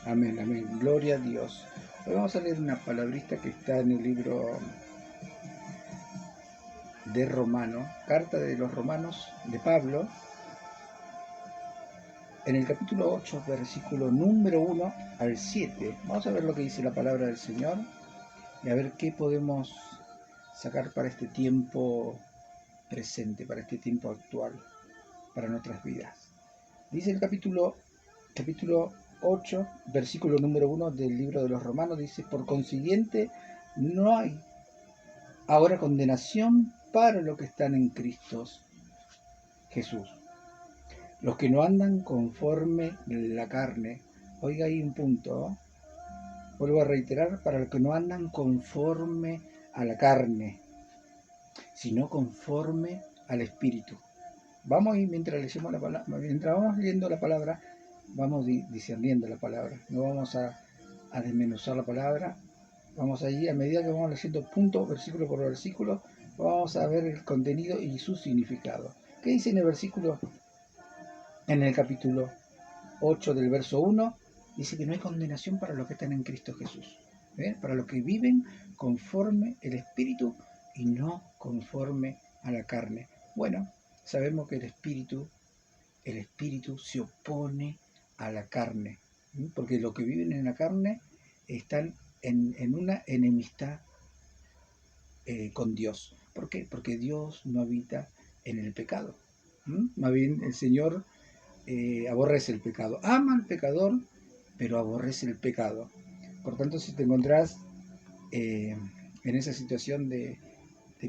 Amén, amén. Gloria a Dios. Hoy vamos a leer una palabrita que está en el libro de Romano, carta de los Romanos de Pablo, en el capítulo 8, versículo número 1 al 7. Vamos a ver lo que dice la palabra del Señor y a ver qué podemos sacar para este tiempo presente, para este tiempo actual, para nuestras vidas. Dice el capítulo 8, versículo número 1 del libro de los Romanos, dice: por consiguiente, no hay ahora condenación para los que están en Cristo Jesús, los que no andan conforme la carne. Oiga, ahí un punto, vuelvo a reiterar: para los que no andan conforme a la carne, sino conforme al Espíritu. Vamos a ir, mientras leemos la palabra, mientras vamos leyendo la palabra, vamos discerniendo la palabra. No vamos a desmenuzar la palabra. Vamos a ir, a medida que vamos leyendo punto, versículo por versículo, vamos a ver el contenido y su significado. ¿Qué dice en el versículo? En el capítulo 8 del verso 1, dice que no hay condenación para los que están en Cristo Jesús. Para los que viven conforme el Espíritu y no conforme a la carne. Bueno, sabemos que el Espíritu se opone a la carne, porque los que viven en la carne están en una enemistad con Dios. ¿Por qué? Porque Dios no habita en el pecado. Más bien el Señor aborrece el pecado. Ama al pecador, pero aborrece el pecado. Por tanto, si te encontrás en esa situación de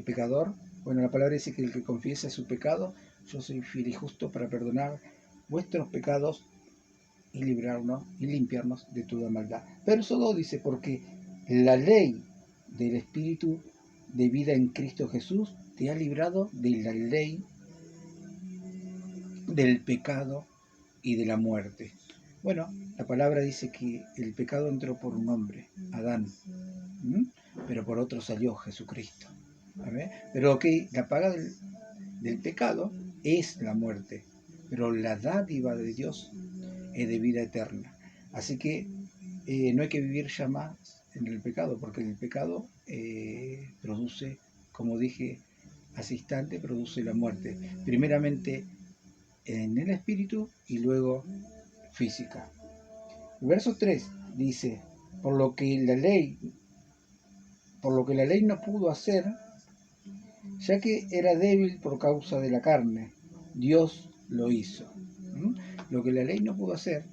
pecador, bueno, la palabra dice que el que confiesa su pecado, yo soy fiel y justo para perdonar vuestros pecados y librarnos y limpiarnos de toda maldad. Verso 2 dice: porque la ley del Espíritu de vida en Cristo Jesús te ha librado de la ley del pecado y de la muerte. Bueno, la palabra dice que el pecado entró por un hombre, Adán, pero por otro salió Jesucristo. Pero la paga del pecado es la muerte, pero la dádiva de Dios es de vida eterna. Así que no hay que vivir ya más en el pecado, porque el pecado produce, como dije hace instante, produce la muerte. Primeramente en el espíritu y luego física. El verso 3 dice: por lo que la ley no pudo hacer, ya que era débil por causa de la carne, Dios lo hizo. Lo que la ley no pudo hacer,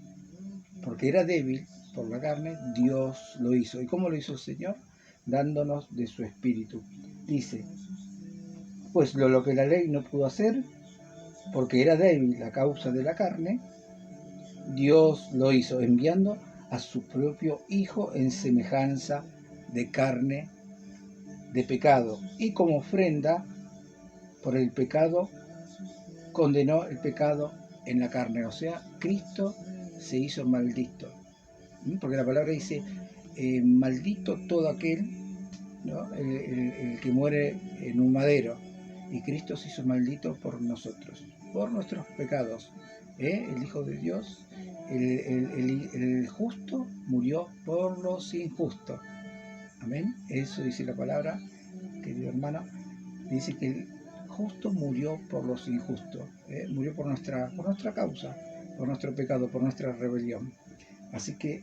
porque era débil por la carne, Dios lo hizo. ¿Y cómo lo hizo el Señor? Dándonos de su espíritu. Dice: pues lo que la ley no pudo hacer, porque era débil a causa de la carne, Dios lo hizo, enviando a su propio Hijo en semejanza de carne de pecado, y como ofrenda por el pecado condenó el pecado en la carne. O sea, Cristo se hizo maldito, porque la palabra dice: maldito todo aquel, ¿no? el que muere en un madero. Y Cristo se hizo maldito por nosotros, por nuestros pecados. El Hijo de Dios, el justo, murió por los injustos. Amén. Eso dice la palabra, querido hermano. Dice que el justo murió por los injustos. Murió por nuestra causa, por nuestro pecado, por nuestra rebelión. Así que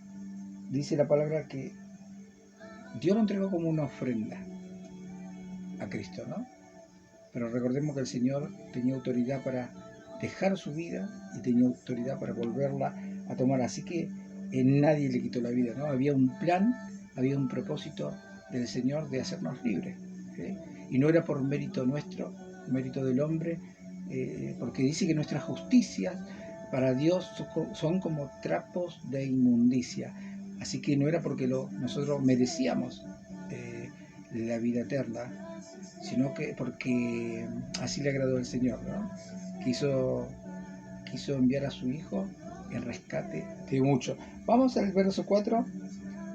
dice la palabra que Dios lo entregó como una ofrenda a Cristo, ¿no? Pero recordemos que el Señor tenía autoridad para dejar su vida y tenía autoridad para volverla a tomar. Así que nadie le quitó la vida, ¿no? Había un plan, había un propósito del Señor de hacernos libres. Y no era por mérito nuestro, mérito del hombre, porque dice que nuestras justicias para Dios son como trapos de inmundicia. Así que no era porque nosotros merecíamos la vida eterna, sino que porque así le agradó al Señor, ¿no? Quiso enviar a su Hijo en rescate de muchos. Vamos al verso 4,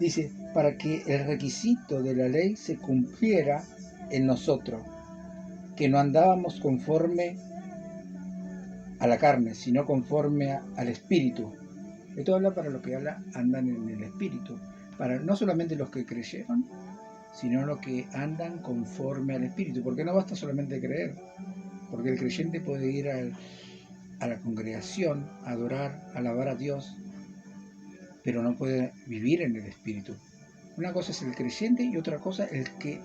dice: para que el requisito de la ley se cumpliera en nosotros, que no andábamos conforme a la carne, sino conforme al Espíritu. Esto habla para los que andan en el Espíritu, para no solamente los que creyeron, sino los que andan conforme al Espíritu, porque no basta solamente creer, porque el creyente puede ir a la congregación, a adorar, a alabar a Dios, pero no puede vivir en el Espíritu. Una cosa es el creyente y otra cosa el que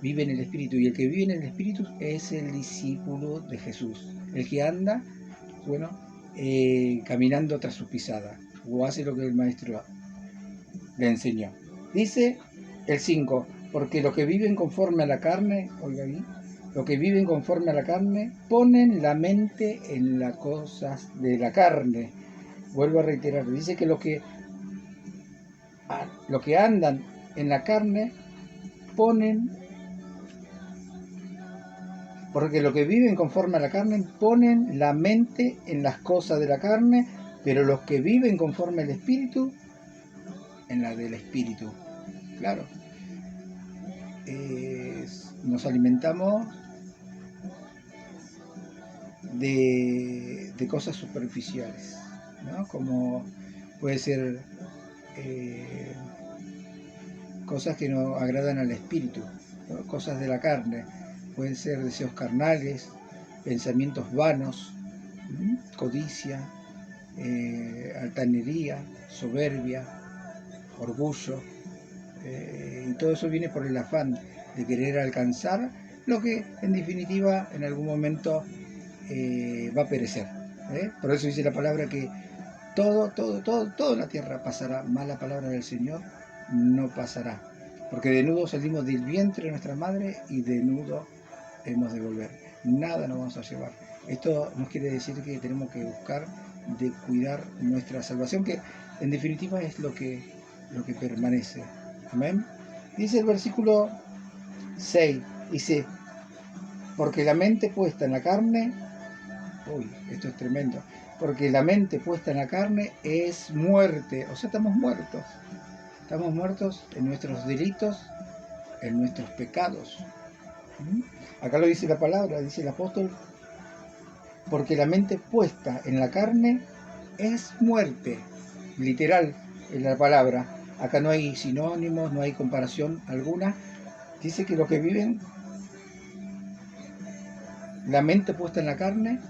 vive en el Espíritu, y el que vive en el Espíritu es el discípulo de Jesús, el que anda, bueno, caminando tras sus pisadas, o hace lo que el Maestro le enseñó. Dice el 5, porque los que viven conforme a la carne, oiga bien, los que viven conforme a la carne ponen la mente en las cosas de la carne. Vuelvo a reiterar, dice que los que andan en la carne ponen, porque los que viven conforme a la carne ponen la mente en las cosas de la carne, pero los que viven conforme al Espíritu, en la del Espíritu. Claro, nos alimentamos de cosas superficiales, ¿no? Como puede ser cosas que no agradan al espíritu, ¿no? Cosas de la carne, pueden ser deseos carnales, pensamientos vanos, codicia, altanería, soberbia, orgullo, y todo eso viene por el afán de querer alcanzar lo que en definitiva en algún momento va a perecer. Por eso dice la palabra que todo en la tierra pasará, más la palabra del Señor no pasará. Porque desnudo salimos del vientre de nuestra madre y desnudo hemos de volver. Nada nos vamos a llevar. Esto nos quiere decir que tenemos que buscar de cuidar nuestra salvación, que en definitiva es lo que permanece. Amén. Dice el versículo 6, dice, porque la mente puesta en la carne, esto es tremendo, porque la mente puesta en la carne es muerte, o sea, estamos muertos en nuestros delitos, en nuestros pecados. Acá lo dice la palabra, dice el apóstol, porque la mente puesta en la carne es muerte, literal en la palabra. Acá no hay sinónimos, no hay comparación alguna. Dice que los que viven la mente puesta en la carne,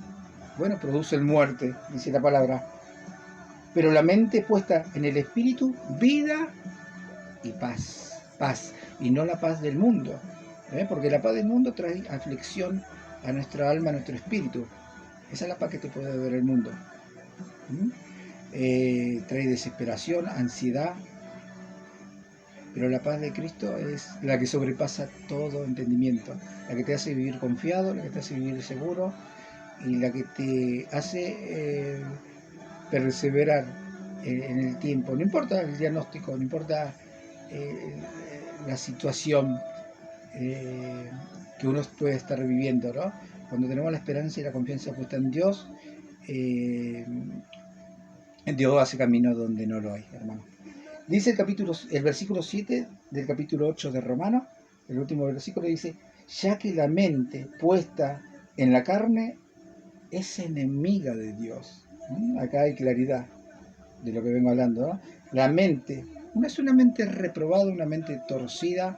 bueno, producen muerte, dice la palabra. Pero la mente puesta en el espíritu, vida y paz. Paz, y no la paz del mundo. Porque la paz del mundo trae aflicción a nuestra alma, a nuestro espíritu. Esa es la paz que te puede dar el mundo. Trae desesperación, ansiedad. Pero la paz de Cristo es la que sobrepasa todo entendimiento, la que te hace vivir confiado, la que te hace vivir seguro y la que te hace perseverar en el tiempo. No importa el diagnóstico, no importa la situación que uno puede estar viviendo, ¿no? Cuando tenemos la esperanza y la confianza puesta en Dios, Dios hace camino donde no lo hay, hermano. Dice el versículo 7 del capítulo 8 de Romanos, el último versículo dice, ya que la mente puesta en la carne es enemiga de Dios. Acá hay claridad de lo que vengo hablando, ¿no? La mente, no es una mente reprobada, una mente torcida,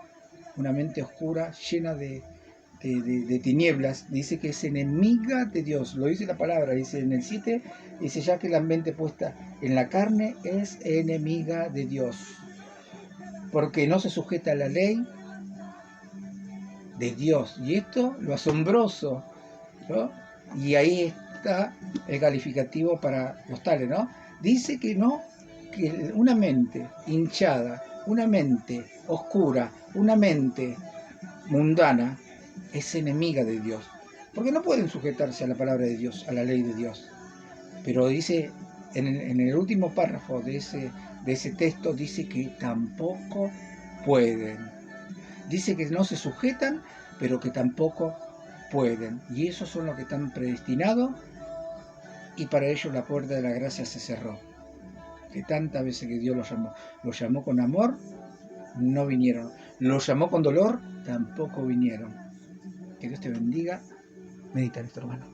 una mente oscura, llena de tinieblas, dice que es enemiga de Dios, lo dice la palabra, dice en el 7, dice ya que la mente puesta en la carne es enemiga de Dios, porque no se sujeta a la ley de Dios, y esto lo asombroso, ¿no? Y ahí está el calificativo para los tales, ¿no? Dice que no, que una mente hinchada, una mente oscura, una mente mundana, es enemiga de Dios, porque no pueden sujetarse a la palabra de Dios, a la ley de Dios. Pero dice, en el último párrafo de ese texto, dice que tampoco pueden. Dice que no se sujetan, pero que tampoco pueden. Y esos son los que están predestinados, y para ellos la puerta de la gracia se cerró. Que tantas veces que Dios los llamó con amor, no vinieron. Los llamó con dolor, tampoco vinieron. Que Dios te bendiga. Medita en esto, hermano.